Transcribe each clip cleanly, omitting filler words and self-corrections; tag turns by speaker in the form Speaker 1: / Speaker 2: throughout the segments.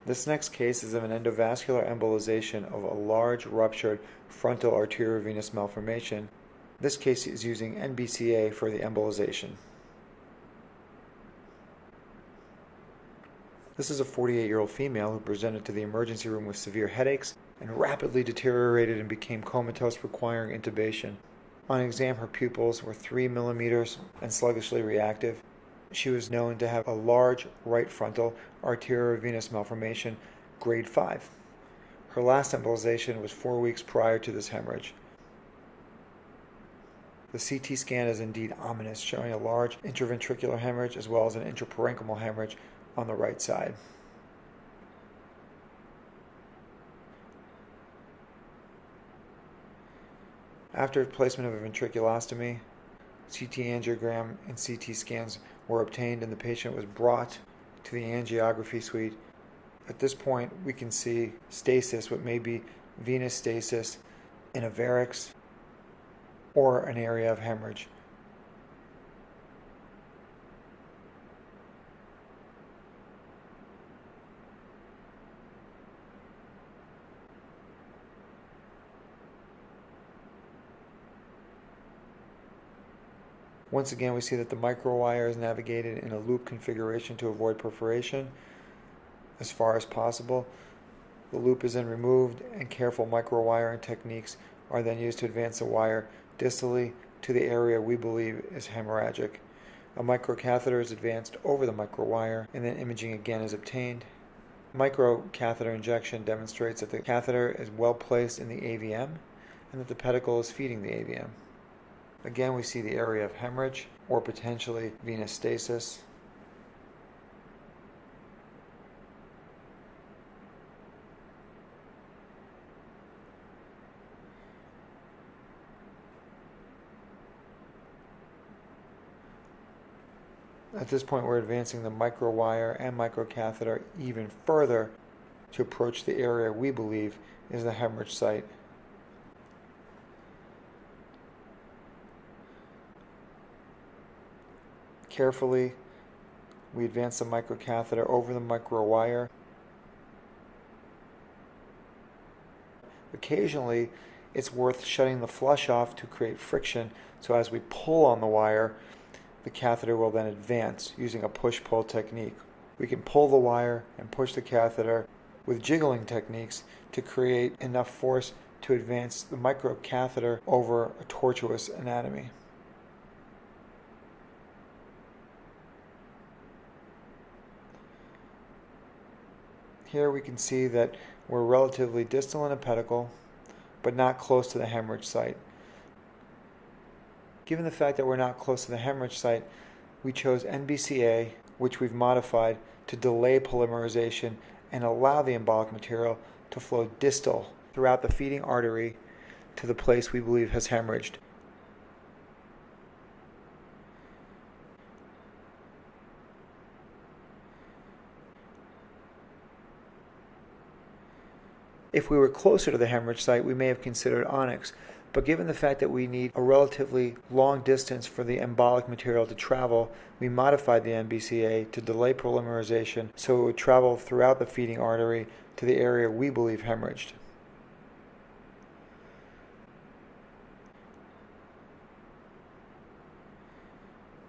Speaker 1: This next case is of an endovascular embolization of a large ruptured frontal arteriovenous malformation. This case is using NBCA for the embolization. This is a 48-year-old female who presented to the emergency room with severe headaches and rapidly deteriorated and became comatose, requiring intubation. On exam, her pupils were 3 millimeters and sluggishly reactive. She was known to have a large right frontal arteriovenous malformation, grade 5. Her last embolization was 4 weeks prior to this hemorrhage. The CT scan is indeed ominous, showing a large intraventricular hemorrhage as well as an intraparenchymal hemorrhage on the right side. After placement of a ventriculostomy, CT angiogram and CT scans were obtained and the patient was brought to the angiography suite. At this point, we can see stasis, what may be venous stasis in a varix or an area of hemorrhage. Once again, we see that the microwire is navigated in a loop configuration to avoid perforation as far as possible. The loop is then removed, and careful microwiring techniques are then used to advance the wire distally to the area we believe is hemorrhagic. A microcatheter is advanced over the microwire, and then imaging again is obtained. Microcatheter injection demonstrates that the catheter is well placed in the AVM and that the pedicle is feeding the AVM. Again, we see the area of hemorrhage or potentially venous stasis. At this point, we're advancing the microwire and microcatheter even further to approach the area we believe is the hemorrhage site. Carefully, we advance the microcatheter over the microwire. Occasionally, it's worth shutting the flush off to create friction, so as we pull on the wire, the catheter will then advance using a push-pull technique. We can pull the wire and push the catheter with jiggling techniques to create enough force to advance the microcatheter over a tortuous anatomy. Here we can see that we're relatively distal in a pedicle, but not close to the hemorrhage site. Given the fact that we're not close to the hemorrhage site, we chose NBCA, which we've modified to delay polymerization and allow the embolic material to flow distal throughout the feeding artery to the place we believe has hemorrhaged. If we were closer to the hemorrhage site, we may have considered onyx, but given the fact that we need a relatively long distance for the embolic material to travel, we modified the NBCA to delay polymerization so it would travel throughout the feeding artery to the area we believe hemorrhaged.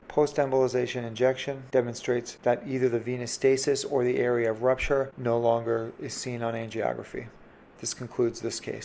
Speaker 1: Post-embolization injection demonstrates that either the venous stasis or the area of rupture no longer is seen on angiography. This concludes this case.